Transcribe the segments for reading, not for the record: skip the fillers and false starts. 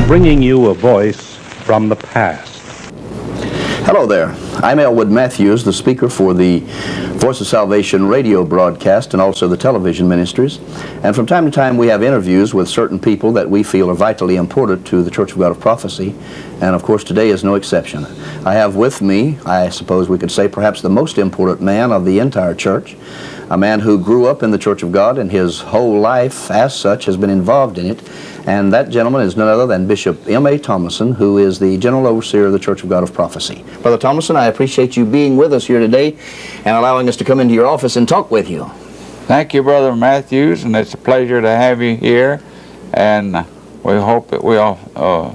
bringing you a voice from the past. Hello there. I'm Elwood Matthews, the speaker for the Voice of Salvation radio broadcast and also the television ministries. And from time to time we have interviews with certain people that we feel are vitally important to the Church of God of Prophecy. And of course today is no exception. I have with me, I suppose we could say, perhaps the most important man of the entire church. A man who grew up in the Church of God and his whole life as such has been involved in it. And that gentleman is none other than Bishop MA Tomlinson, who is the General Overseer of the Church of God of Prophecy. Brother Tomlinson, I appreciate you being with us here today and allowing us to come into your office and talk with you. Thank you, Brother Matthews, and it's a pleasure to have you here, and we hope that we'll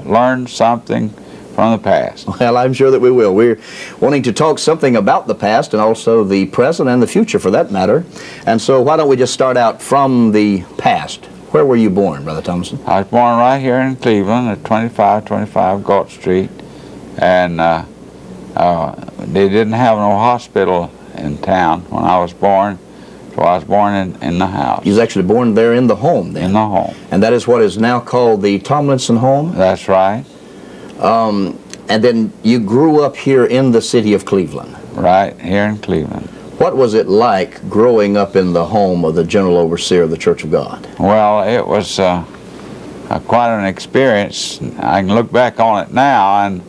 learn something from the past. Well, I'm sure that we will. We're wanting to talk something about the past and also the present and the future for that matter. And so why don't we just start out from the past. Where were you born, Brother Tomlinson? I was born right here in Cleveland at 2525 Galt Street, and they didn't have no hospital in town when I was born, so I was born in the house. You was actually born there in the home then? In the home. And that is what is now called the Tomlinson home? That's right. And then you grew up here in the city of Cleveland? Right, here in Cleveland. What was it like growing up in the home of the General Overseer of the Church of God? Well, it was quite an experience. I can look back on it now, and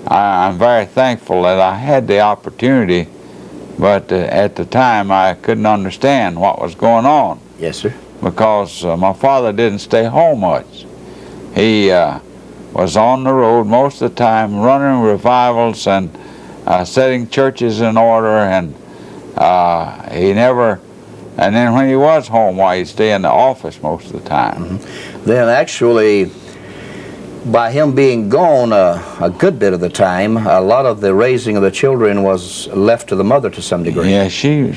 I'm very thankful that I had the opportunity, but at the time I couldn't understand what was going on. Yes, sir. Because my father didn't stay home much. He was on the road most of the time, running revivals and setting churches in order, and he never, and then when he was home, why, he'd stay in the office most of the time. Mm-hmm. Then actually, by him being gone a good bit of the time, a lot of the raising of the children was left to the mother to some degree. Yeah, she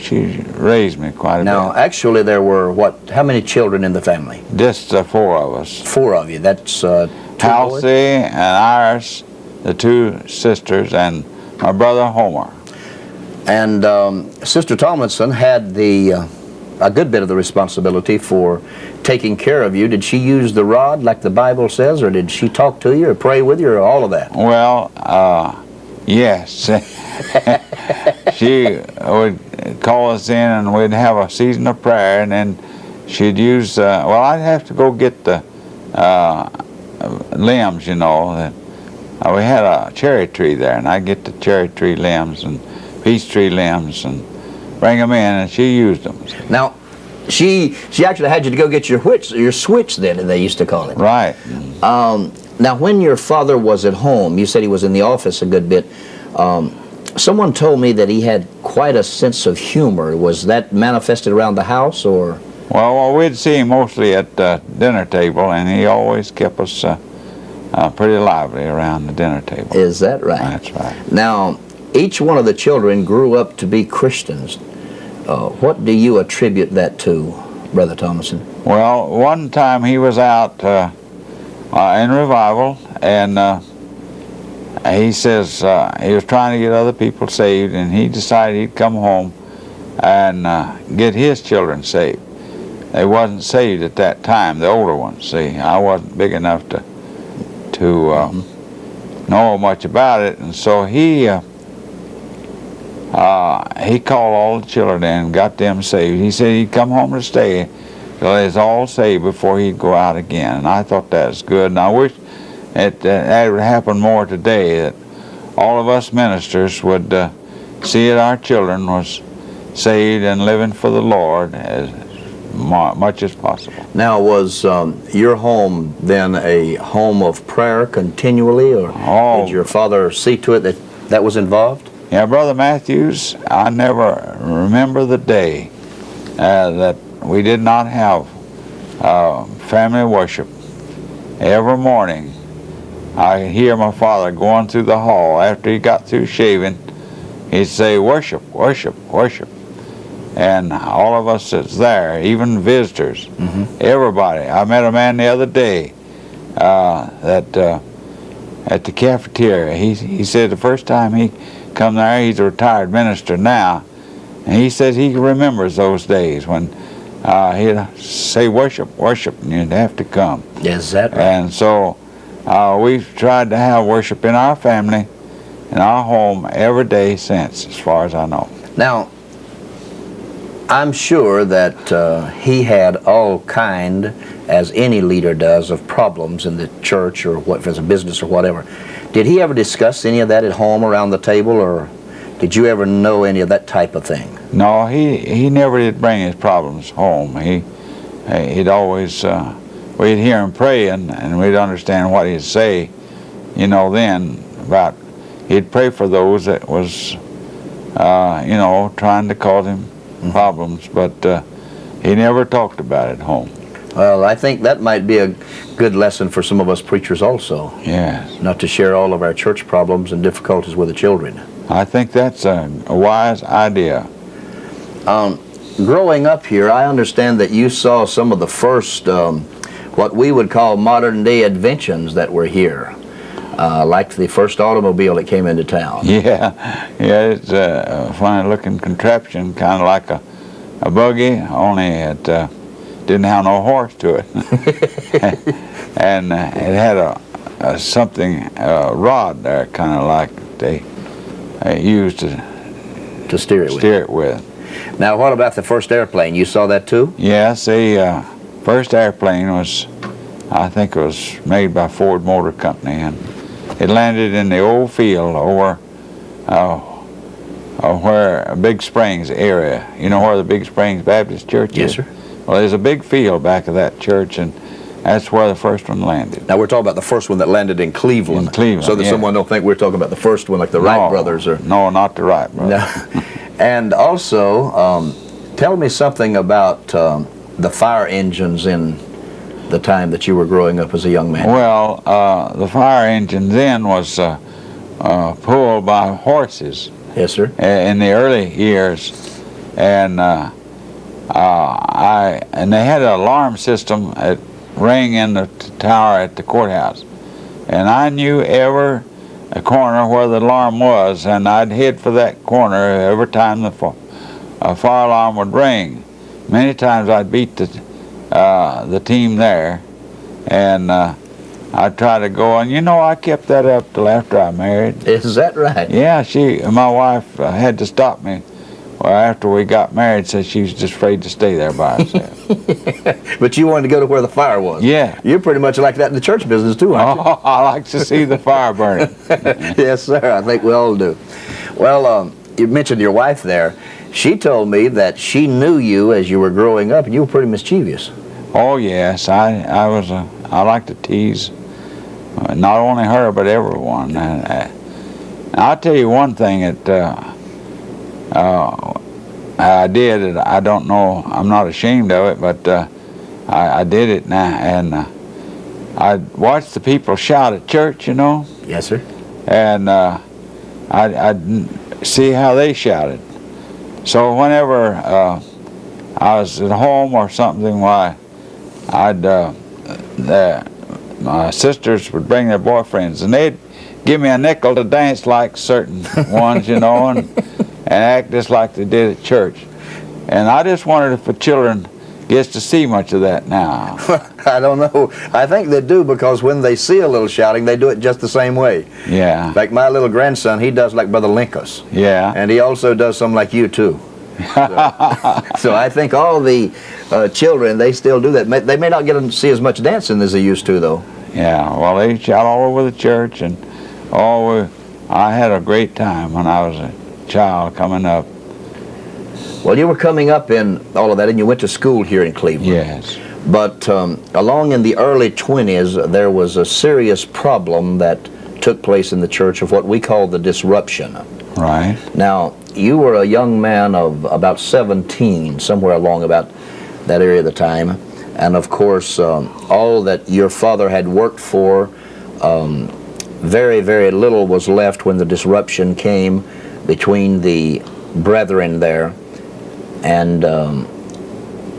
raised me quite a bit. Now, actually, there were, how many children in the family? Just four of us. Four of you. That's Halsey and Iris, the two sisters, and my brother Homer. And Sister Tomlinson had a good bit of the responsibility for taking care of you. Did she use the rod like the Bible says, or did she talk to you or pray with you, or all of that? Well, yes. She would call us in and we'd have a season of prayer, and then she'd use, well, I'd have to go get the limbs, you know. We had a cherry tree there, and I'd get the cherry tree limbs and peach tree limbs and bring them in, and she used them. Now, she actually had you to go get your switch then, they used to call it. Right. Now, when your father was at home, you said he was in the office a good bit. Someone told me that he had quite a sense of humor. Was that manifested around the house, or? Well, we'd see him mostly at the dinner table, and he always kept us pretty lively around the dinner table. Is that right? That's right. Now, each one of the children grew up to be Christians. What do you attribute that to, Brother Tomlinson? Well, one time he was out in revival, and he says he was trying to get other people saved, and he decided he'd come home and get his children saved. They wasn't saved at that time, the older ones. See, I wasn't big enough to know much about it, and so he called all the children in and got them saved. He said he'd come home to stay till they was all saved before he'd go out again. And I thought that was good. And I wish that would happen more today, that all of us ministers would see that our children was saved and living for the Lord as much as possible. Now, was your home then a home of prayer continually, or did your father see to it that that was involved? Yeah, Brother Matthews, I never remember the day that we did not have family worship. Every morning, I hear my father going through the hall. After he got through shaving, he'd say, "Worship, worship, worship." And all of us that's there, even visitors, everybody. I met a man the other day that at the cafeteria. He said the first time he come there, he's a retired minister now, and he says he remembers those days when he'd say, "Worship, worship," and you'd have to come. Is that right? And so we've tried to have worship in our family, in our home, every day since, as far as I know. Now, I'm sure that he had all kind, as any leader does, of problems in the church or what, if it's a business or whatever. Did he ever discuss any of that at home around the table, or did you ever know any of that type of thing? No, he never did bring his problems home. He'd always, we'd hear him pray, and we'd understand what he'd say, you know, then about, he'd pray for those that was, you know, trying to cause him problems, but he never talked about it at home. Well, I think that might be a good lesson for some of us preachers also. Yes. Not to share all of our church problems and difficulties with the children. I think that's a wise idea. Growing up here, I understand that you saw some of the first, what we would call modern day inventions that were here. Like the first automobile that came into town. Yeah, it's a funny looking contraption, kind of like a buggy, only it didn't have no horse to it. And it had a something, rod there, kind of like they used to steer it with. Now, what about the first airplane? You saw that too? Yes, the first airplane was, I think it was made by Ford Motor Company, and it landed in the old field over where Big Springs area. You know where the Big Springs Baptist Church is? Yes, sir. Well, there's a big field back of that church, and that's where the first one landed. Now, we're talking about the first one that landed in Cleveland. In Cleveland, so that yeah. Someone don't think we're talking about the first one like the Wright brothers. Or No, not the Wright brothers. No. And also, tell me something about the fire engines in the time that you were growing up as a young man. Well, the fire engine then was pulled by horses. Yes, sir. In the early years, and and they had an alarm system that rang in the tower at the courthouse, and I knew every corner where the alarm was, and I'd head for that corner every time the fire alarm would ring. Many times I'd beat the team there, and I'd try to go, and you know, I kept that up till after I married. Is that right? Yeah, my wife had to stop me. Well, after we got married, said she was just afraid to stay there by herself. But you wanted to go to where the fire was. Yeah. You're pretty much like that in the church business too, aren't you? Oh, I like to see the fire burning. Yes, sir. I think we all do. Well, you mentioned your wife there. She told me that she knew you as you were growing up, and you were pretty mischievous. Oh yes, I like to tease not only her but everyone. I'll tell you one thing that I did, and I don't know, I'm not ashamed of it, but I did it now, and I watched the people shout at church, you know. Yes, sir. And I'd see how they shouted. So whenever I was at home or something, why, my sisters would bring their boyfriends, and they'd give me a nickel to dance like certain ones, you know, and act just like they did at church. And I just wondered if the children gets to see much of that now. I don't know. I think they do, because when they see a little shouting, they do it just the same way. Yeah. Like my little grandson, he does like Brother Linkus. Yeah. And he also does something like you too. So I think all the children, they still do that. They may not get to see as much dancing as they used to, though. Yeah. Well, they shout all over the church, and I had a great time when I was a child coming up. Well, you were coming up in all of that, and you went to school here in Cleveland. Yes. But along in the early 20s, there was a serious problem that took place in the church of what we call the disruption. Right. Now, you were a young man of about 17, somewhere along about that area of the time. And of course, all that your father had worked for, very, very little was left when the disruption came between the brethren there. And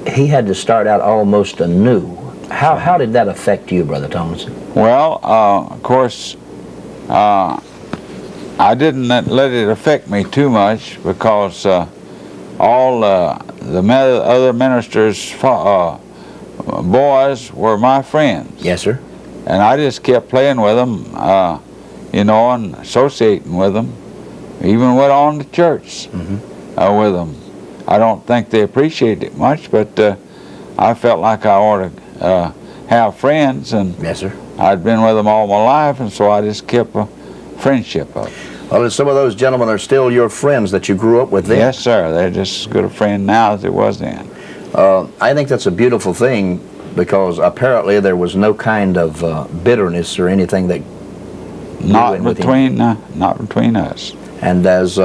he had to start out almost anew. How did that affect you, Brother Tomlinson? Well, of course, I didn't let it affect me too much, because all the other ministers' boys were my friends. Yes, sir. and I just kept playing with them, you know, and associating with them. Even went on to church with them. I don't think they appreciated it much, but I felt like I ought to have friends, and Yes, sir. I'd been with them all my life, and so I just kept a friendship up. Well, and some of those gentlemen are still your friends that you grew up with then? Yes, sir. They're just as good a friend now as it was then. I think that's a beautiful thing, because apparently there was no kind of bitterness or anything that Not between us. And as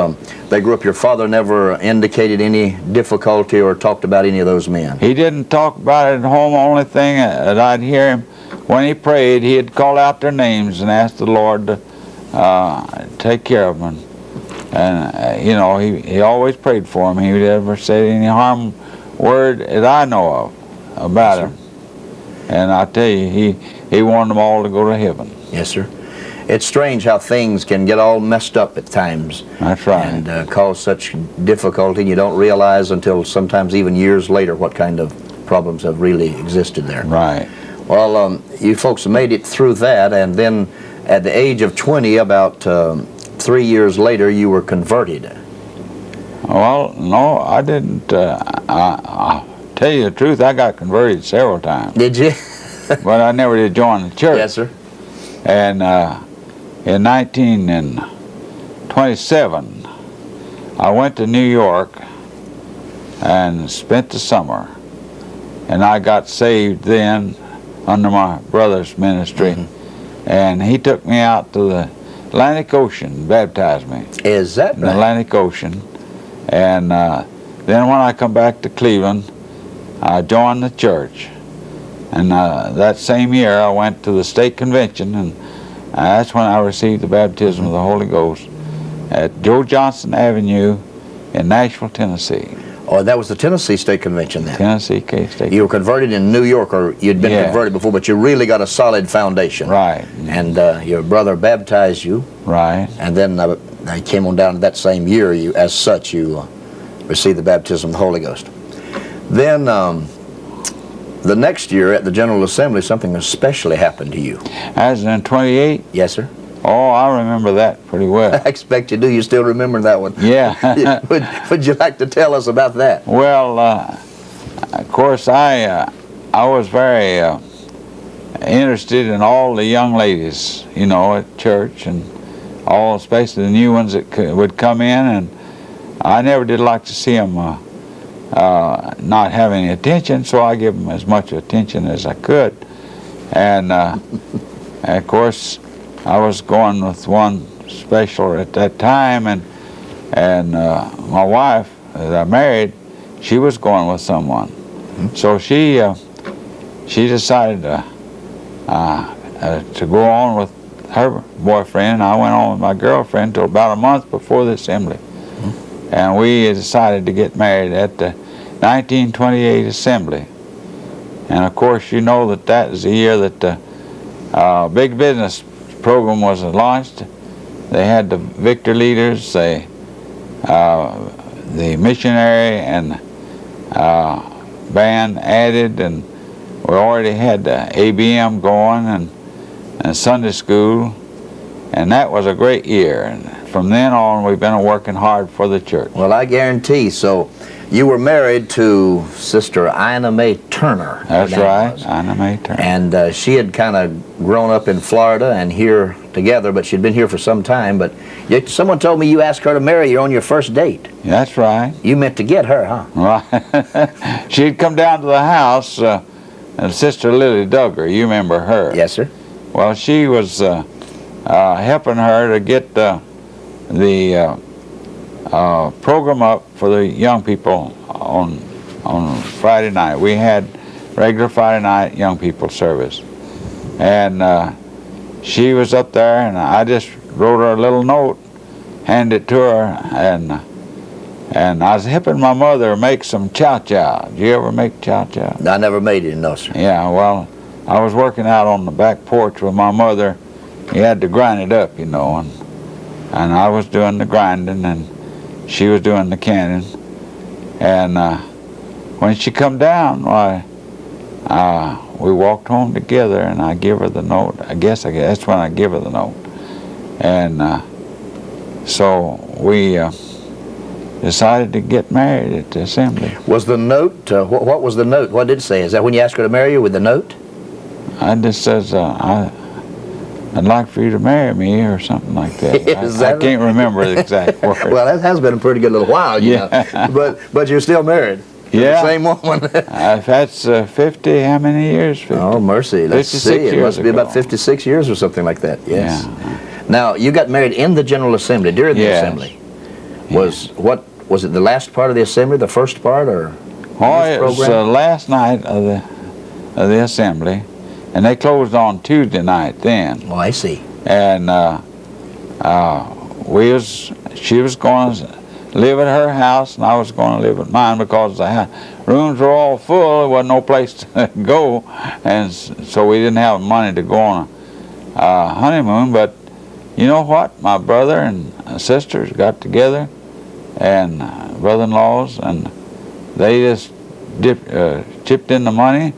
they grew up, your father never indicated any difficulty or talked about any of those men? He didn't talk about it at home. Only thing that I'd hear him, when he prayed, he'd call out their names and ask the Lord to take care of them. And you know, he always prayed for him. He never said any harm word that I know of about him. And I tell you, he wanted them all to go to heaven. Yes, sir. It's strange how things can get all messed up at times. That's right. And cause such difficulty. You don't realize until sometimes even years later what kind of problems have really existed there. Right. Well, you folks made it through that, and then at the age of 20, about 3 years later, you were converted. Well, no, I didn't. I'll tell you the truth, I got converted several times. Did you? But I never did join the church. Yes, sir. And in 1927, I went to New York and spent the summer. And I got saved then under my brother's ministry. And he took me out to the Atlantic Ocean, baptized me. Is that in the right? Atlantic Ocean. And then when I come back to Cleveland, I joined the church. And that same year I went to the state convention, and that's when I received the baptism of the Holy Ghost at Joe Johnson Avenue in Nashville, Tennessee. Oh, that was the Tennessee State Convention then? Tennessee K-State. You were converted in New York, or you'd been converted before, but you really got a solid foundation. Right. And your brother baptized you. Right. And then I came on down to that same year, you, as such, you received the baptism of the Holy Ghost. Then the next year at the General Assembly, something especially happened to you. As in 28? Yes, sir. Oh, I remember that pretty well. I expect you do. You still remember that one? Yeah. Would you like to tell us about that? Well, of course, I was very interested in all the young ladies, you know, at church, and all, especially the new ones that would come in, and I never did like to see them not have any attention, so I give them as much attention as I could. And of course, I was going with one special at that time, and my wife that I married, she was going with someone. So she decided to go on with her boyfriend. I went on with my girlfriend till about a month before the assembly. And we decided to get married at the 1928 assembly. And of course, you know that is the year that the big business program was launched. They had the Victor leaders, the missionary and band added, and we already had the ABM going and Sunday school, and that was a great year. And from then on, we've been working hard for the church. Well, I guarantee. So you were married to Sister Ina Mae Turner. That's right, Ina Mae Turner. And she had kind of grown up in Florida and here together, but she'd been here for some time. But yet someone told me you asked her to marry you on your first date. That's right. You meant to get her, huh? Right. She'd come down to the house, Sister Lily Duggar, you remember her? Yes, sir. Well, she was helping her to get the program up for the young people on Friday night. We had regular Friday night young people service, and she was up there, and I just wrote her a little note, handed it to her, and I was helping my mother make some chow-chow. Did you ever make chow-chow? I never made it, no, sir. Yeah, well, I was working out on the back porch with my mother. You had to grind it up, you know, and I was doing the grinding, and she was doing the canning. And when she come down, why, we walked home together, and I give her the note. I guess that's when I give her the note. And so we decided to get married at the assembly. Was the note, what was the note? What did it say? Is that when you asked her to marry you with the note? I just says, I'd like for you to marry me, or something like that. I can't remember the exact word. Well, that has been a pretty good little while, you know. But you're still married to the same woman. That's 50, how many years? 50? Oh, mercy. Let's see. It must be about 56 years or something like that. Yes. Yeah. Now, you got married in the General Assembly, during the assembly. Was it the last part of the assembly, the first part, or? Oh, it was the last night of the assembly, and they closed on Tuesday night then. Oh, I see. And she was going to live at her house, and I was going to live at mine, because the rooms were all full. There wasn't no place to go, and so we didn't have money to go on a honeymoon. But you know what? My brother and sisters got together, and brother-in-laws, and they just chipped in the money,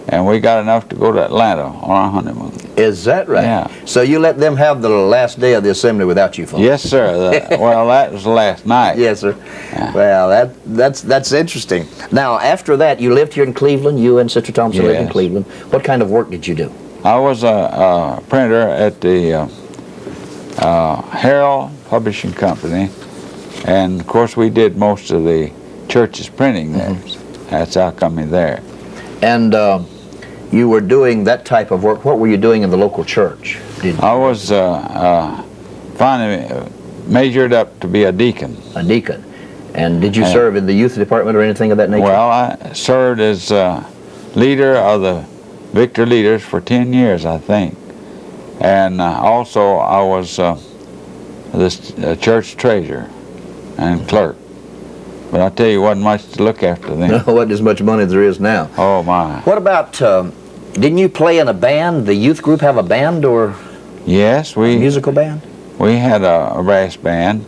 and we got enough to go to Atlanta on our honeymoon. Is that right? Yeah. So you let them have the last day of the assembly without you folks? Yes, sir. Well, that was the last night. Yes, sir. Yeah. Well, that's interesting. Now, after that, you lived here in Cleveland. You and Sister Thompson lived in Cleveland. What kind of work did you do? I was a printer at the Herald Publishing Company, and of course we did most of the church's printing there. That's how come me there. And you were doing that type of work. What were you doing in the local church? I was finally measured up to be a deacon. A deacon. And did you serve in the youth department or anything of that nature? Well, I served as leader of the Victor Leaders for 10 years, I think. And also I was the church treasurer and clerk. But I tell you, wasn't much to look after then. No, wasn't as much money as there is now. Oh, my. What about, didn't you play in a band? The youth group have a band, or yes, a musical band? We had a brass band.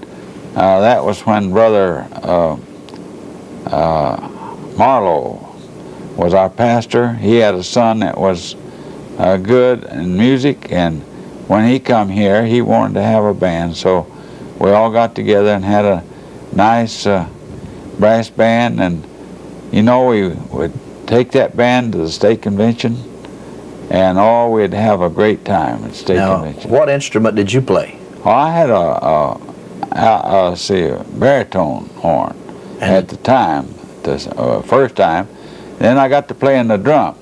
That was when Brother Marlowe was our pastor. He had a son that was good in music, and when he come here, he wanted to have a band. So we all got together and had a nice brass band, and you know, we would take that band to the state convention, and we'd have a great time at state convention. What instrument did you play? Oh, I had a baritone horn at the time, the first time. Then I got to play in the drum.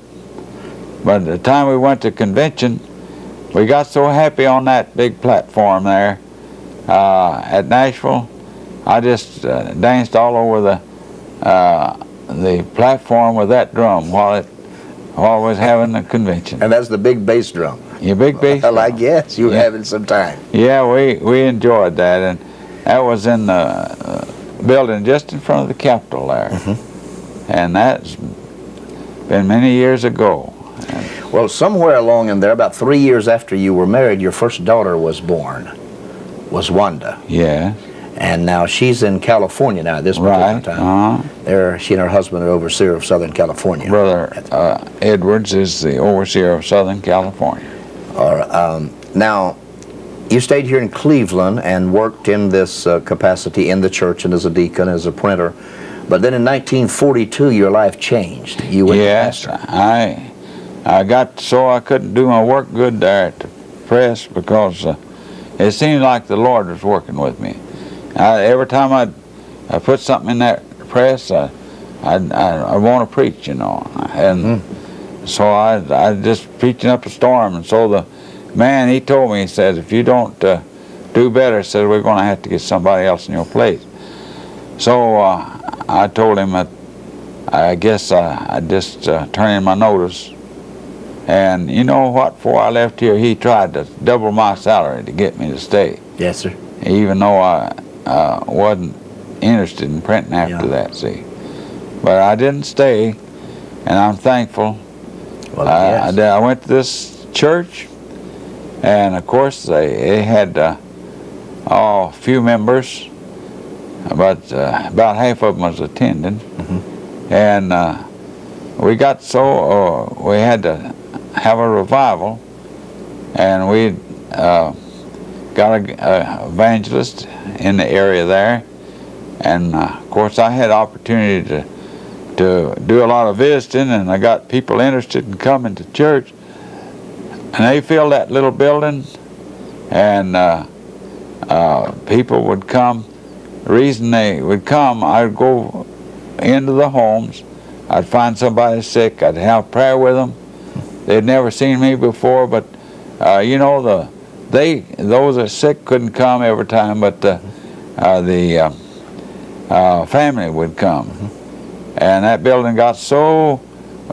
But the time we went to convention, we got so happy on that big platform there at Nashville. I just danced all over the platform with that drum while I was having the convention. And that's the big bass drum. Yeah, big bass Well, drum. I guess you were having some time. Yeah, we enjoyed that, and that was in the building just in front of the Capitol there. And that's been many years ago. Well, somewhere along in there, about 3 years after you were married, your first daughter was born, was Wanda. Yeah. And now she's in California now at this particular time. There, she and her husband are overseer of Southern California. Brother Edwards is the overseer of Southern California. Now, you stayed here in Cleveland and worked in this capacity in the church and as a deacon, as a printer. But then in 1942, your life changed. You went to pastor. I got so I couldn't do my work good there at the press, because it seemed like the Lord was working with me. Every time I put something in that press, I want to preach, you know. And so I just preaching up a storm. And so the man, he told me, he said, if you don't do better, he said, we're going to have to get somebody else in your place. So I told him that I guess I just turned in my notice. And you know what, before I left here, he tried to double my salary to get me to stay. Yes, sir. Even though I wasn't interested in printing after that, see. But I didn't stay, and I'm thankful. Well, yes. I went to this church, and of course they had a few members, but about half of them was attending. And we got so, we had to have a revival, and we got a evangelist in the area there, and of course I had opportunity to do a lot of visiting, and I got people interested in coming to church, and they filled that little building, and people would come. The reason they would come, I'd go into the homes, I'd find somebody sick, I'd have prayer with them. They'd never seen me before, but you know, those that sick couldn't come every time, but the family would come. And that building got so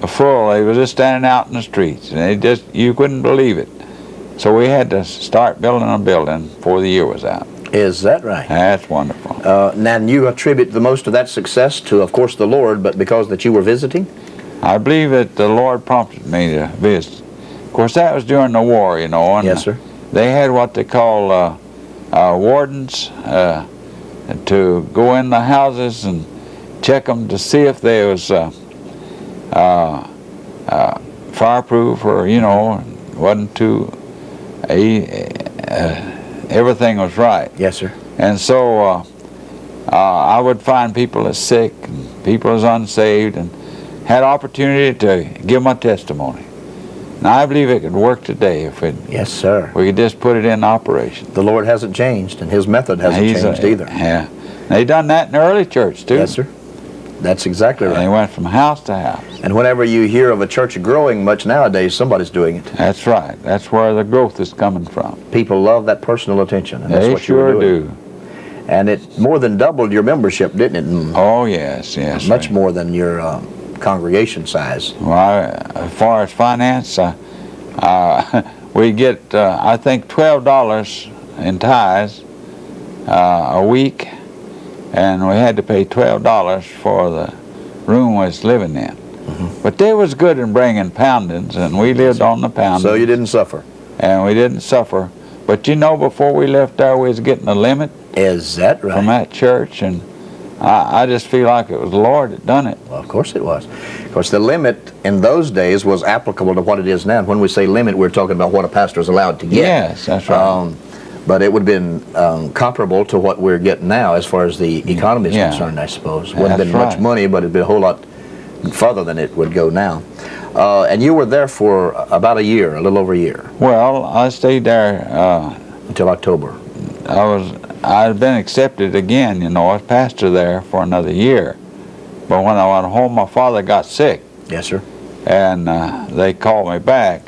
full, they was just standing out in the streets, and you couldn't believe it. So we had to start building a building before the year was out. Is that right? That's wonderful. Now, you attribute the most of that success to, of course, the Lord, but because that you were visiting? I believe that the Lord prompted me to visit. Of course, that was during the war, you know. And yes, sir. They had what they call wardens to go in the houses and check them to see if they was fireproof, or, you know, wasn't too, everything was right. Yes, sir. And so I would find people as sick and people as unsaved, and had opportunity to give my testimony. Now I believe it could work today if yes, sir. We could just put it in operation. The Lord hasn't changed, and His method hasn't changed either. Yeah. They done that in the early church too. Yes, sir. That's exactly right. They went from house to house. And whenever you hear of a church growing much nowadays, somebody's doing it. That's right. That's where the growth is coming from. People love that personal attention, and that's They what you were sure doing. do. And it more than doubled your membership, didn't it? Oh yes, yes. Much more than your congregation size. Well, as far as finance, we get I think $12 in tithes a week, and we had to pay $12 for the room we was living in. But they was good in bringing poundings, and we lived on the poundings. So you didn't suffer. And we didn't suffer. But you know, before we left there, we was getting a limit. Is that right? From that church, and I just feel like it was the Lord that done it. Well, of course it was. Of course, the limit in those days was applicable to what it is now. And when we say limit, we're talking about what a pastor is allowed to get. Yes, that's right. But it would have been comparable to what we're getting now as far as the economy is concerned, I suppose. Wouldn't have been much money, but it'd been a whole lot further than it would go now. And you were there for about a year, a little over a year. Well, I stayed there until October. I'd been accepted again, you know, as pastor there for another year. But when I went home, my father got sick. Yes, sir. And they called me back,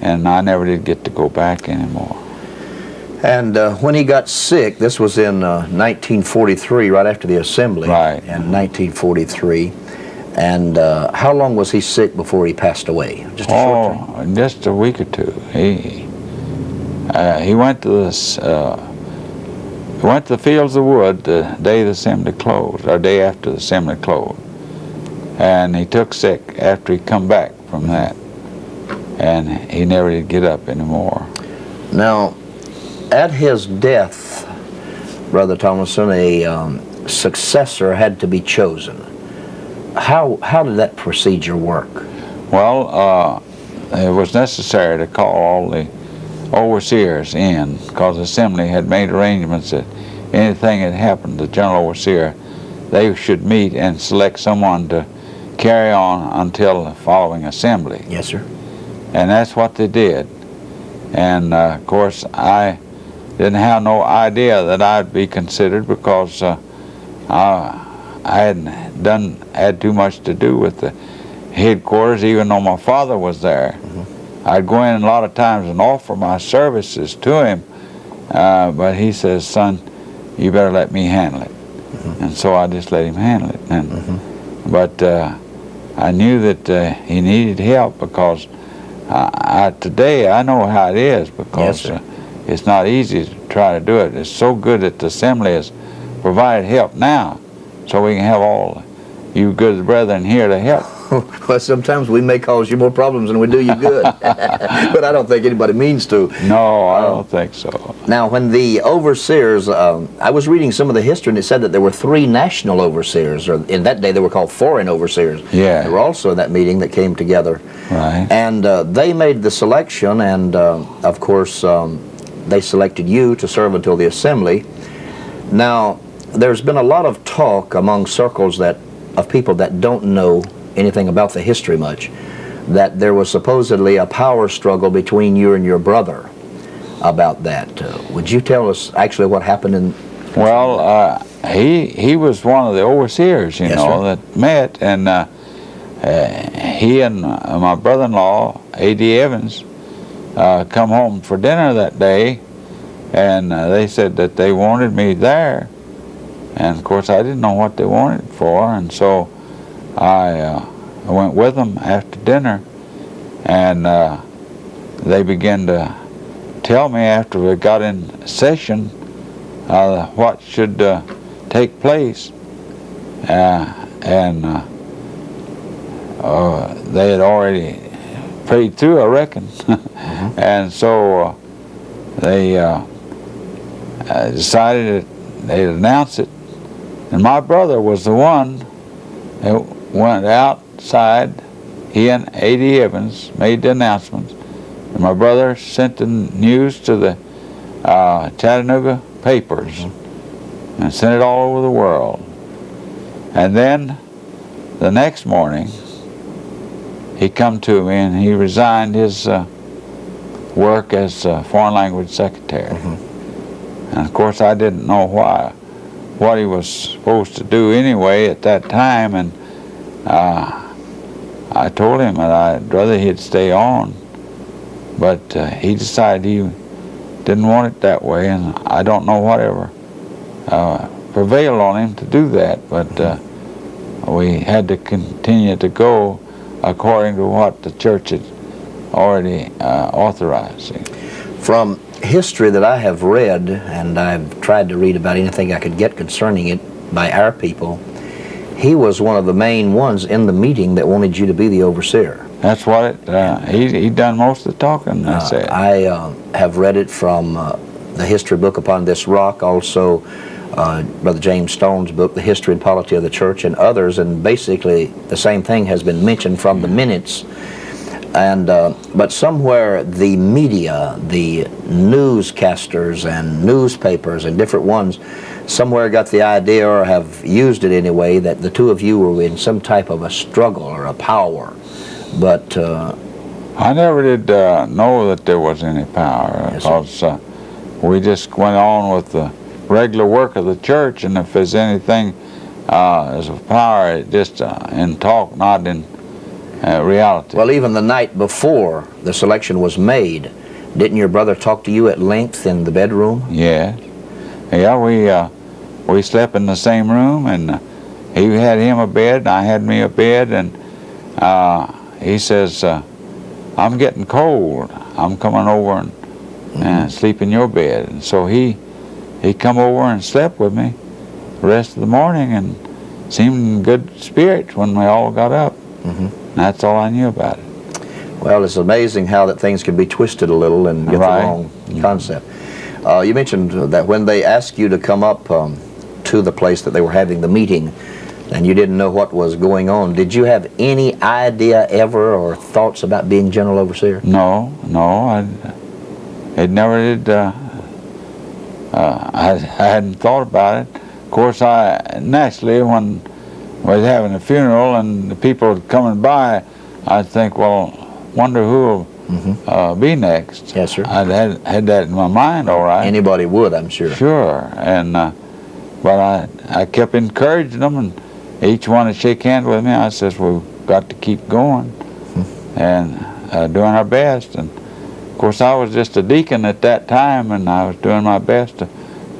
and I never did get to go back anymore. And when he got sick, this was in 1943, right after the assembly. Right. In 1943. And how long was he sick before he passed away? Just a short time? Just a week or two. He went to this. He went to the fields of wood the day the assembly closed, or day after the assembly closed, and he took sick after he come back from that, and he never did get up anymore. Now, at his death, Brother Tomlinson, a successor had to be chosen. How did that procedure work? Well, it was necessary to call all the overseers in, because the assembly had made arrangements that anything that happened to the general overseer, they should meet and select someone to carry on until the following assembly. Yes, sir. And that's what they did. And of course, I didn't have no idea that I'd be considered, because I hadn't had too much to do with the headquarters, even though my father was there. I'd go in a lot of times and offer my services to him, but he says, "Son, you better let me handle it." And so I just let him handle it. And but I knew that he needed help, because today I know how it is, because it's not easy to try to do it. It's so good that the assembly has provided help now, so we can have all you good brethren here to help Well, sometimes we may cause you more problems than we do you good. But I don't think anybody means to. No, I don't think so. Now, when the overseers, I was reading some of the history, and it said that there were 3 national overseers, or in that day they were called foreign overseers. Yeah. They were also in that meeting that came together. Right. And they made the selection, and of course, they selected you to serve until the assembly. Now, there's been a lot of talk among circles of people that don't know anything about the history much, that there was supposedly a power struggle between you and your brother about that. Would you tell us actually what happened in... Well, he was one of the overseers, you Yes, know, sir. that met, and he and my brother-in-law, A.D. Evans, come home for dinner that day, and they said that they wanted me there. And of course I didn't know what they wanted it for, and so I went with them after dinner, and they began to tell me after we got in session what should take place, and they had already prayed through, I reckon. And so they decided that they'd announce it. And my brother was the one that went outside. He and A.D. Evans made the announcements. And my brother sent the news to the Chattanooga papers and sent it all over the world. And then the next morning, he come to me and he resigned his work as foreign language secretary. And of course I didn't know what he was supposed to do anyway at that time, and I told him that I'd rather he'd stay on, but he decided he didn't want it that way, and I don't know whatever prevailed on him to do that, but we had to continue to go according to what the church had already authorized. From history that I have read, and I've tried to read about anything I could get concerning it by our people, he was one of the main ones in the meeting that wanted you to be the overseer. That's what he done most of the talking, they said. I have read it from the history book Upon This Rock, also Brother James Stone's book, The History and Polity of the Church, and others, and basically the same thing has been mentioned from the minutes. And but somewhere the media, the newscasters and newspapers and different ones, somewhere got the idea, or have used it anyway, that the two of you were in some type of a struggle or a power. But I never did know that there was any power, because we just went on with the regular work of the church, and if there's anything as a power, it just in talk, not in reality. Well, even the night before the selection was made, didn't your brother talk to you at length in the bedroom? Yeah, we slept in the same room, and he had him a bed, and I had me a bed, and he says, I'm getting cold, I'm coming over and sleep in your bed. And so he come over and slept with me the rest of the morning, and seemed in good spirits when we all got up. That's all I knew about it. Well, it's amazing how that things can be twisted a little and get the wrong concept. You mentioned that when they asked you to come up to the place that they were having the meeting, and you didn't know what was going on, did you have any idea ever or thoughts about being general overseer? No, it never did. I hadn't thought about it. Of course, naturally, when I was having a funeral and the people coming by, I'd think, well, wonder who will be next. Yes, sir. I'd had that in my mind, all right. Anybody would, I'm sure. Sure, and but I kept encouraging them, and each one would shake hands with me. I says, we've got to keep going and doing our best. And of course, I was just a deacon at that time, and I was doing my best to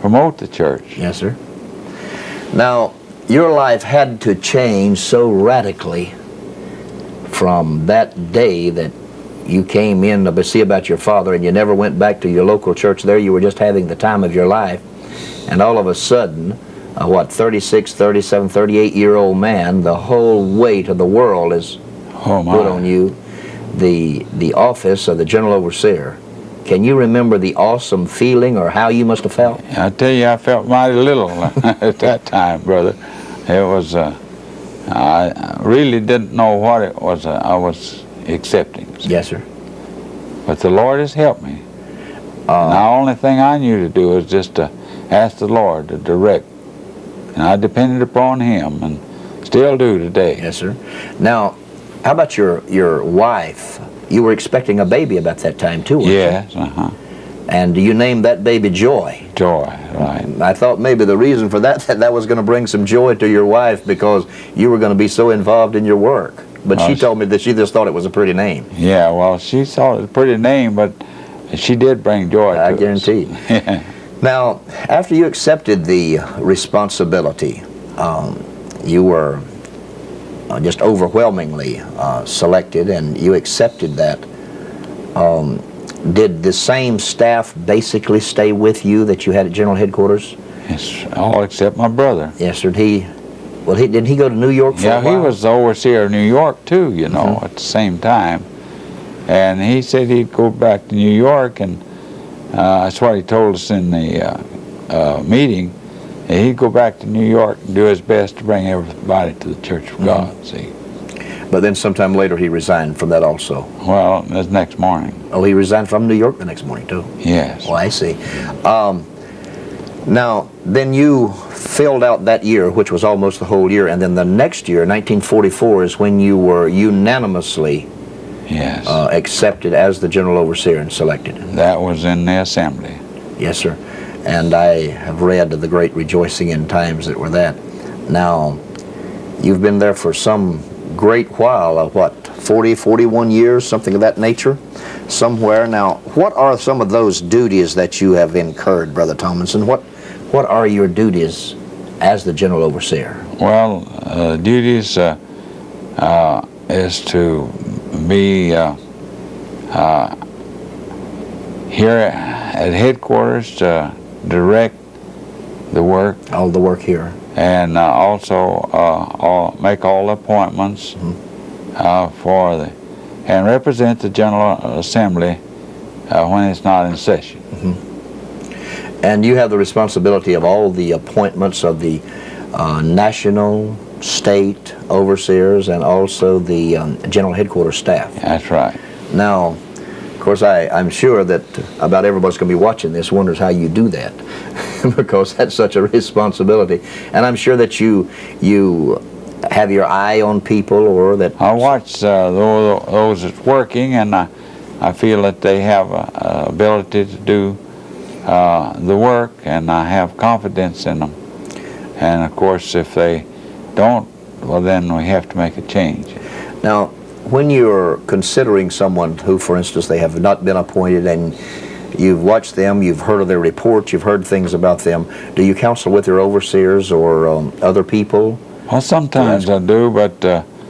promote the church. Yes, sir. Now, your life had to change so radically from that day that you came in to see about your father, and you never went back to your local church there. You were just having the time of your life, and all of a sudden what, 36, 37, 38-year-old man, the whole weight of the world is put on you, the office of the General Overseer. Can you remember the awesome feeling or how you must have felt? I tell you, I felt mighty little at that time, brother. It was, I really didn't know what it was I was accepting. Yes, sir. But the Lord has helped me. The only thing I knew to do was just to ask the Lord to direct. And I depended upon Him, and still do today. Yes, sir. Now, how about your wife? You were expecting a baby about that time, too, weren't you? Yes, And you named that baby Joy. Joy, right. I thought maybe the reason for that was going to bring some joy to your wife because you were going to be so involved in your work. But she told me that she just thought it was a pretty name. Yeah, well, she thought it was a pretty name, but she did bring joy to us. I guarantee. Now, after you accepted the responsibility, you were just overwhelmingly selected, and you accepted that. Did the same staff basically stay with you that you had at General Headquarters? Yes, all except my brother. Yes, sir. Didn't he go to New York for a while? Yeah, he was the overseer of New York too, you know, at the same time. And he said he'd go back to New York, and that's what he told us in the meeting. He'd go back to New York and do his best to bring everybody to the Church of God, see. But then sometime later he resigned from that also. Well, that's next morning. Oh, he resigned from New York the next morning too? Yes. Oh, I see. Now, then you filled out that year, which was almost the whole year, and then the next year, 1944, is when you were unanimously accepted as the General Overseer and selected. That was in the assembly. Yes, sir. And I have read of the great rejoicing in times that were that. Now, you've been there for some great while, what, 40, 41 years, something of that nature, somewhere. Now, what are some of those duties that you have incurred, Brother Tomlinson? What are your duties as the General Overseer? Well, duties is to be here at headquarters to direct the work. All the work here. And also make all the appointments and represent the General Assembly when it's not in session. And you have the responsibility of all the appointments of the national, state overseers, and also the General Headquarters staff. That's right. Now, of course, I'm sure that about everybody's going to be watching this wonders how you do that, because that's such a responsibility. And I'm sure that you have your eye on people, or that... I watch those that's working, and I feel that they have a ability to do the work, and I have confidence in them. And of course, if they don't, well, then we have to make a change. Now, when you're considering someone who, for instance, they have not been appointed, and you've watched them, you've heard of their reports, you've heard things about them, do you counsel with your overseers or other people? Well, sometimes I do, but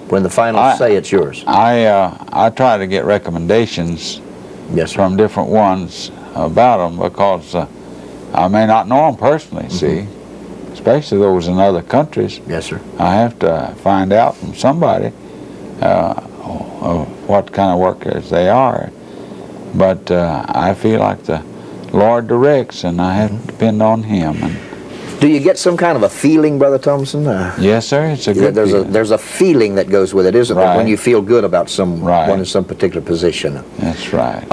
when the final say, it's yours. I try to get recommendations from different ones about them, because I may not know them personally, see, especially those in other countries. Yes, sir. I have to find out from somebody what kind of workers they are. But I feel like the Lord directs, and I have to depend on Him. And do you get some kind of a feeling, Brother Thompson? Yes, sir. It's a good feeling. There's a feeling that goes with it, isn't there, when you feel good about someone in some particular position? That's right.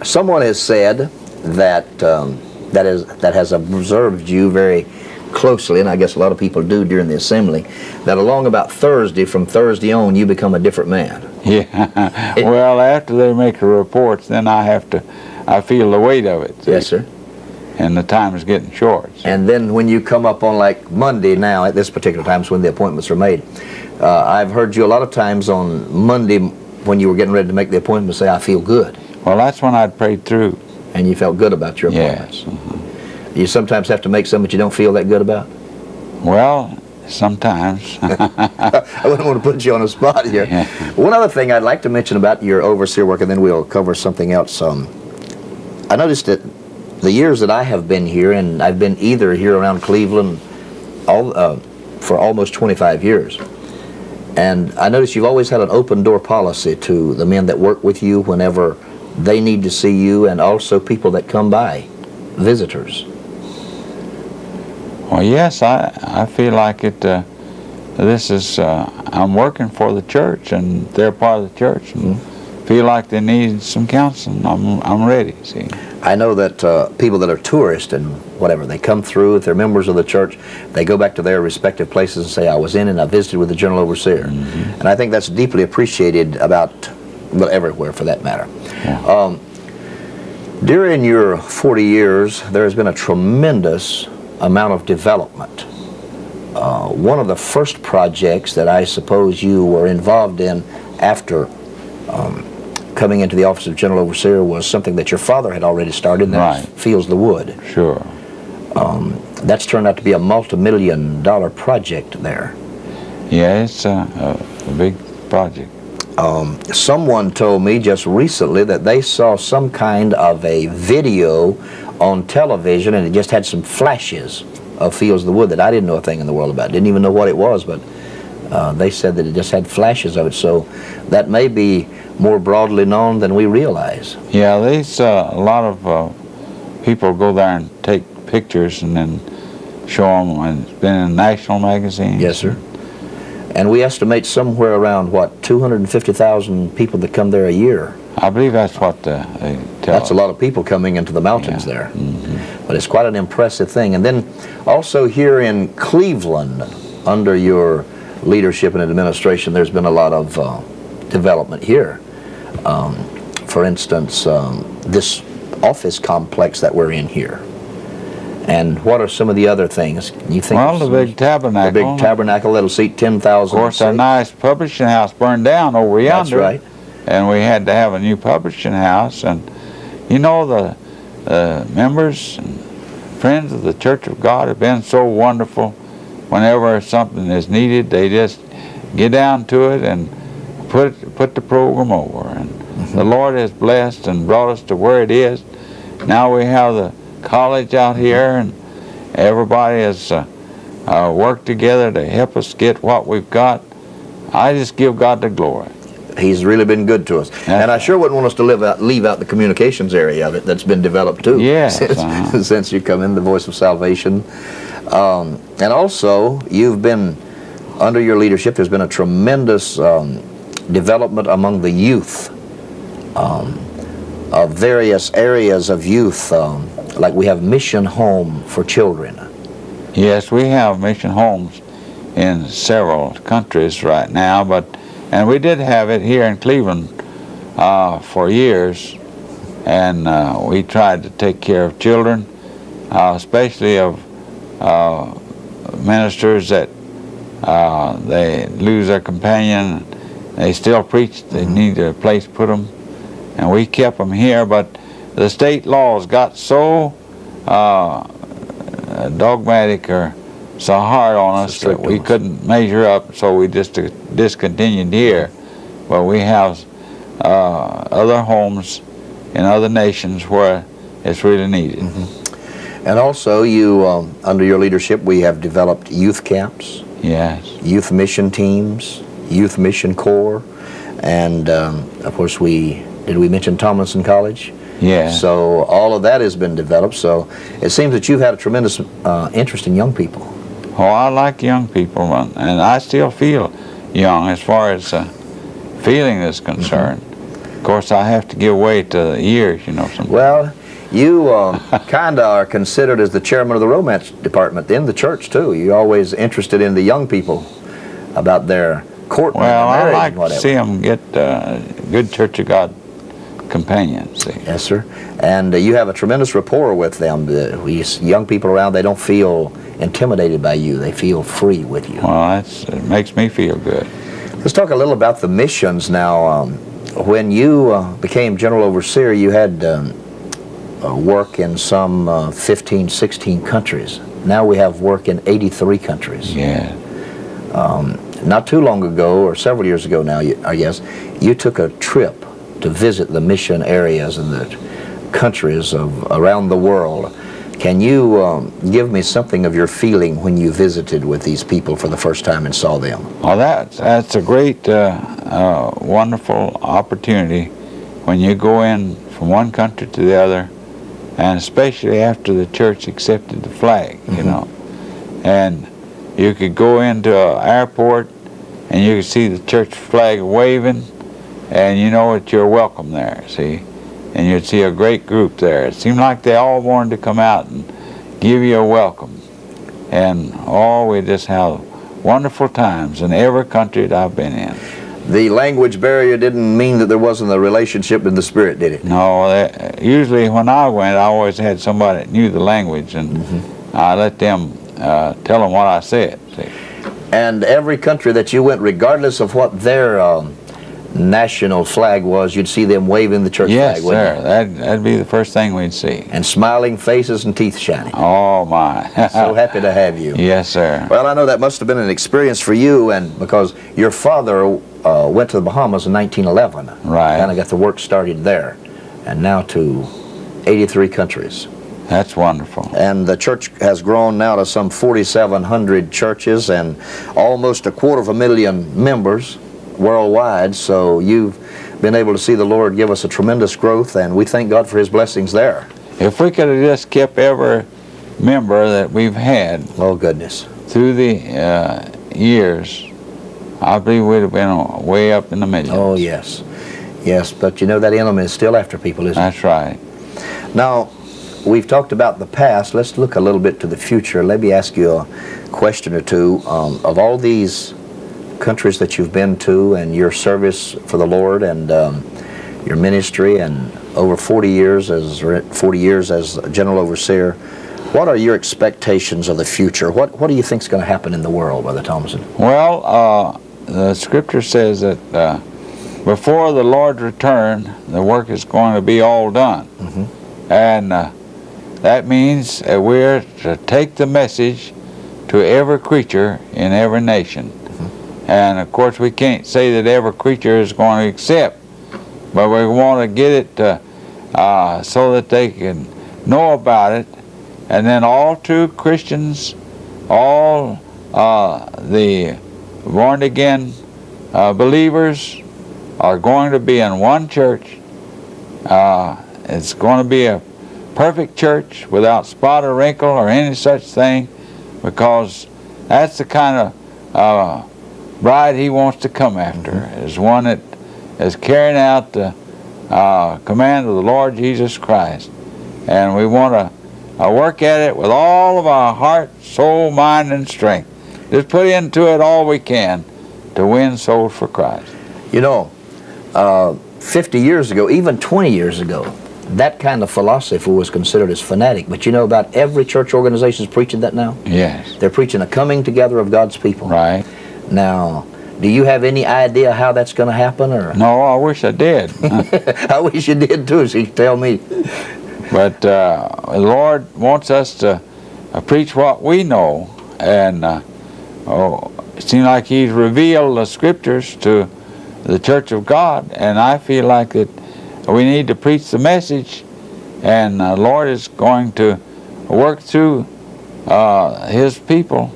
Someone has said that that has observed you very closely, and I guess a lot of people do during the assembly, that along about Thursday, from Thursday on, you become a different man. Yeah. Well, after they make the reports, then I feel the weight of it. See? Yes, sir. And the time is getting short. So. And then when you come up on like Monday now, at this particular time, is when the appointments are made. I've heard you a lot of times on Monday when you were getting ready to make the appointment say, I feel good. Well, that's when I'd prayed through. And you felt good about your appointments. Yes. You sometimes have to make some that you don't feel that good about? Well, sometimes. I wouldn't want to put you on the spot here. Yeah. One other thing I'd like to mention about your overseer work, and then we'll cover something else. I noticed that the years that I have been here, and I've been either here around Cleveland for almost 25 years. And I notice you've always had an open door policy to the men that work with you whenever they need to see you, and also people that come by, visitors. Well, yes, I feel like it. This is I'm working for the church, and they're part of the church, and feel like they need some counseling. I'm ready. See. I know that people that are tourists and whatever, they come through, if they're members of the church, they go back to their respective places and say, I was in and I visited with the General Overseer. And I think that's deeply appreciated well, everywhere for that matter. Yeah. During your 40 years, there has been a tremendous amount of development. One of the first projects that I suppose you were involved in after coming into the office of General Overseer was something that your father had already started, and that's Fields the Wood. Sure. That's turned out to be a multi-million-dollar project there. Yeah, it's a big project. Someone told me just recently that they saw some kind of a video on television, and it just had some flashes of Fields the Wood that I didn't know a thing in the world about. Didn't even know what it was, but they said that it just had flashes of it. So that may be more broadly known than we realize. Yeah, there's a lot of people go there and take pictures and then show them, and it's been in national magazines. Yes, sir. And we estimate somewhere around, what, 250,000 people that come there a year. I believe that's what they tell That's a lot of people coming into the mountains there. Mm-hmm. But it's quite an impressive thing. And then also here in Cleveland, under your leadership and administration, there's been a lot of development here. For instance, this office complex that we're in here. And what are some of the other things? You think? Well, the big tabernacle. The big tabernacle that'll seat 10,000. Of course, our nice publishing house burned down over yonder. That's right. And we had to have a new publishing house. And you know, the members and friends of the Church of God have been so wonderful. Whenever something is needed, they just get down to it and put the program over. And the Lord has blessed and brought us to where it is. Now we have the college out here, and everybody has worked together to help us get what we've got. I just give God the glory. He's really been good to us. And I sure wouldn't want us to leave out the communications area of it that's been developed too. Yes. Since you come in, the Voice of Salvation. And also, you've been, under your leadership, there's been a tremendous development among the youth of various areas of youth. Like we have Mission Home for Children. Yes, we have mission homes in several countries right now, and we did have it here in Cleveland for years, and we tried to take care of children, especially of ministers that they lose their companion. They still preach, they need a place to put them, and we kept them here, but the state laws got so dogmatic or so hard on us that we couldn't measure up, so we just discontinued here. But we have other homes in other nations where it's really needed. And also, you, under your leadership, we have developed youth camps. Yes. Youth mission teams, youth mission corps, and of course did we mention Tomlinson College? Yeah. So all of that has been developed. So it seems that you've had a tremendous interest in young people. Oh, I like young people, and I still feel young as far as feeling is concerned. Of course, I have to give way to the years, you know. Well, you kind of are considered as the chairman of the romance department in the church, too. You're always interested in the young people about their courting and marriage. Well, I like and whatever. to see them get good Church of God companions. See. Yes, sir. And you have a tremendous rapport with them. Young people around, they don't feel intimidated by you. They feel free with you. Well, it makes me feel good. Let's talk a little about the missions now. When you became General Overseer, you had work in some 15, 16 countries. Now we have work in 83 countries. Yeah. Not too long ago, or several years ago now, I guess, you took a trip to visit the mission areas and the countries around the world. Can you give me something of your feeling when you visited with these people for the first time and saw them? Well, that's a great, wonderful opportunity when you go in from one country to the other, and especially after the church accepted the flag, you know. And you could go into an airport and you could see the church flag waving, and you know that you're welcome there, see. And you'd see a great group there. It seemed like they all wanted to come out and give you a welcome. And we just have wonderful times in every country that I've been in. The language barrier didn't mean that there wasn't a relationship in the spirit, did it? No, usually when I went, I always had somebody that knew the language, and I let them tell them what I said. See. And every country that you went, regardless of what their national flag was, you'd see them waving the church flag, wouldn't Yes, you? sir. That'd be the first thing we'd see. And smiling faces and teeth shining. Oh, my. So happy to have you. Yes, sir. Well, I know that must have been an experience for you, and because your father went to the Bahamas in 1911. Right. Kind of got the work started there, and now to 83 countries. That's wonderful. And the church has grown now to some 4,700 churches and almost 250,000 members worldwide. So you've been able to see the Lord give us a tremendous growth, and we thank God for His blessings there. If we could have just kept every member that we've had Oh, goodness. through the years, I believe we'd have been way up in the millions. Oh, yes. Yes, but you know that enemy is still after people, isn't That's right. it? Now, we've talked about the past. Let's look a little bit to the future. Let me ask you a question or two. Of all these countries that you've been to and your service for the Lord and your ministry and over 40 years as general overseer, what are your expectations of the future? What do you think is going to happen in the world, Brother Tomlinson? Well, the scripture says that before the Lord's return, the work is going to be all done. And that means that we're to take the message to every creature in every nation. And of course we can't say that every creature is going to accept, but we want to get it so that they can know about it. And then all true Christians, all the born-again believers are going to be in one church. It's going to be a perfect church without spot or wrinkle or any such thing, because that's the kind of bride He wants to come after, is one that is carrying out the command of the Lord Jesus Christ. And we want to work at it with all of our heart, soul, mind, and strength. Just put into it all we can to win souls for Christ. You know, 50 years ago, even 20 years ago, that kind of philosophy was considered as fanatic. But you know, about every church organization is preaching that now? Yes. They're preaching a coming together of God's people. Right. Now, do you have any idea how that's going to happen? Or No, I wish I did. I wish you did too, so you could tell me. But the Lord wants us to preach what we know, and it seems like He's revealed the scriptures to the Church of God, and I feel like that we need to preach the message, and the Lord is going to work through His people.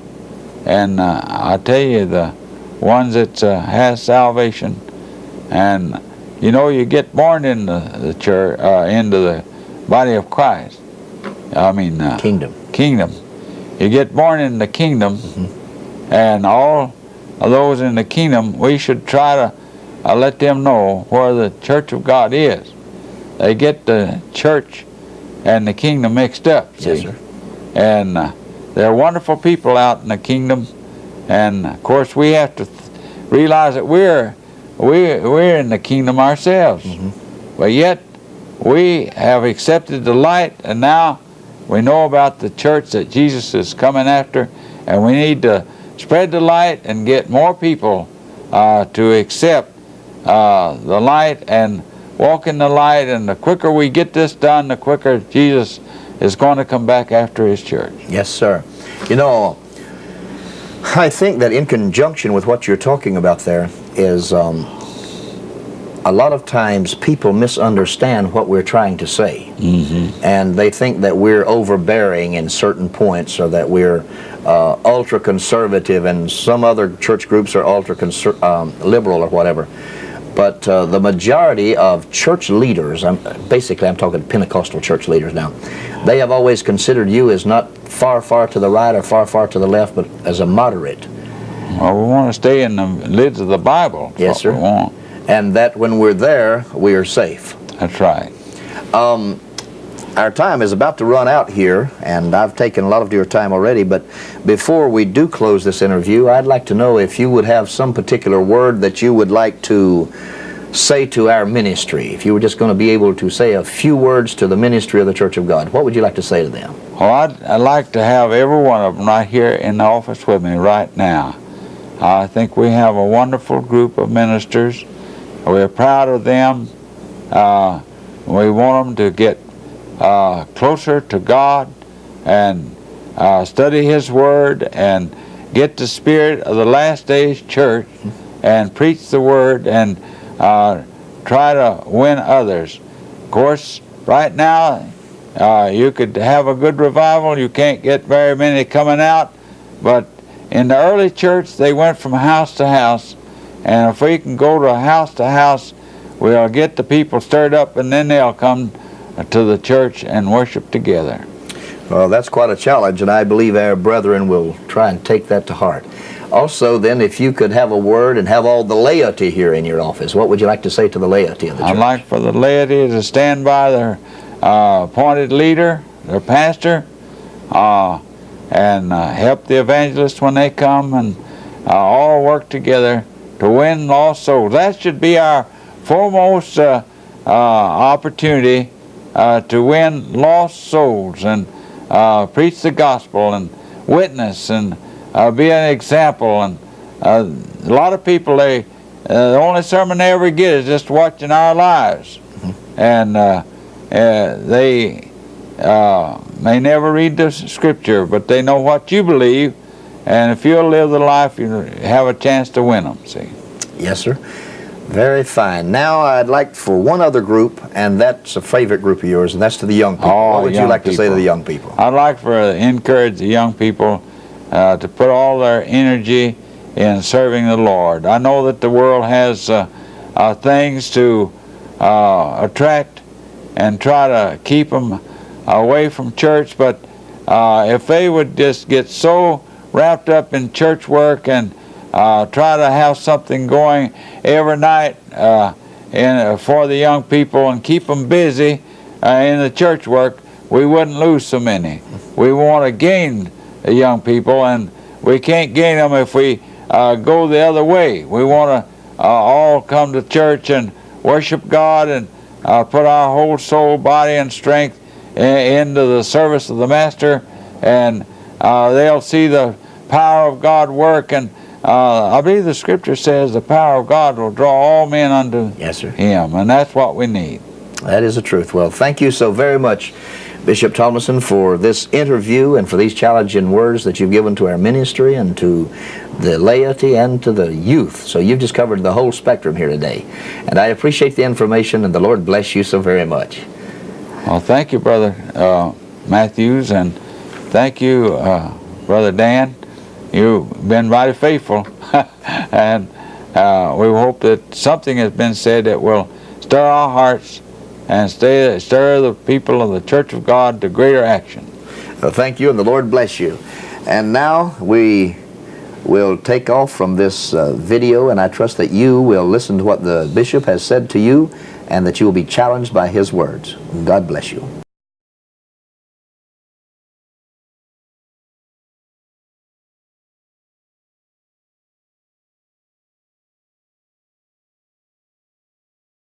And I tell you, the ones that has salvation, and you know, you get born into the church, into the body of Christ. I mean, Kingdom. Kingdom. You get born in the kingdom, and all of those in the kingdom, we should try to let them know where the church of God is. They get the church and the kingdom mixed up. Yes, See? sir. And there are wonderful people out in the kingdom, and of course we have to realize that we're in the kingdom ourselves. But yet we have accepted the light, and now we know about the church that Jesus is coming after, and we need to spread the light and get more people to accept the light and walk in the light. And the quicker we get this done, the quicker Jesus is going to come back after His church. Yes, sir. You know, I think that in conjunction with what you're talking about there is a lot of times people misunderstand what we're trying to say. And they think that we're overbearing in certain points, or that we're ultra-conservative, and some other church groups are ultra-liberal or whatever. But the majority of church leaders, I'm talking Pentecostal church leaders now, they have always considered you as not far, far to the right or far, far to the left, but as a moderate. Well, we want to stay in the lids of the Bible. Yes, sir. We want. And that when we're there, we are safe. That's right. Our time is about to run out here, and I've taken a lot of your time already, but before we do close this interview, I'd like to know if you would have some particular word that you would like to say to our ministry. If you were just going to be able to say a few words to the ministry of the Church of God, what would you like to say to them? Well, I'd like to have every one of them right here in the office with me right now. I think we have a wonderful group of ministers. We're proud of them. We want them to get closer to God and study His Word and get the spirit of the last days church and preach the Word and try to win others. Of course, right now you could have a good revival. You can't get very many coming out, but in the early church they went from house to house, and if we can go to house, we'll get the people stirred up, and then they'll come to the church and worship together. Well, that's quite a challenge, and I believe our brethren will try and take that to heart. Also, then, if you could have a word and have all the laity here in your office, what would you like to say to the laity of the church? I'd like for the laity to stand by their appointed leader, their pastor, and help the evangelists when they come, and all work together to win lost souls. That should be our foremost opportunity, to win lost souls and preach the gospel and witness and be an example. And a lot of people, the only sermon they ever get is just watching our lives. And they may never read the scripture, but they know what you believe, and if you'll live the life, you have a chance to win them, see. Yes, sir. Very fine. Now I'd like for one other group, and that's a favorite group of yours, and that's to the young people. Oh, what would you like to say to the young people? I'd like to encourage the young people to put all their energy in serving the Lord. I know that the world has things to attract and try to keep them away from church, but if they would just get so wrapped up in church work and try to have something going every night for the young people and keep them busy in the church work, we wouldn't lose so many. We want to gain the young people, and we can't gain them if we go the other way. We want to all come to church and worship God and put our whole soul, body, and strength into the service of the Master, and they'll see the power of God work. And I believe the scripture says the power of God will draw all men unto Him, and that's what we need. That is the truth. Well, thank you so very much, Bishop Tomlinson, for this interview and for these challenging words that you've given to our ministry and to the laity and to the youth. So you've just covered the whole spectrum here today. And I appreciate the information, and the Lord bless you so very much. Well, thank you, Brother Matthews, and thank you, Brother Dan. You've been mighty faithful, and we hope that something has been said that will stir our hearts and stir the people of the Church of God to greater action. Well, thank you, and the Lord bless you. And now we will take off from this video, and I trust that you will listen to what the Bishop has said to you and that you will be challenged by his words. God bless you.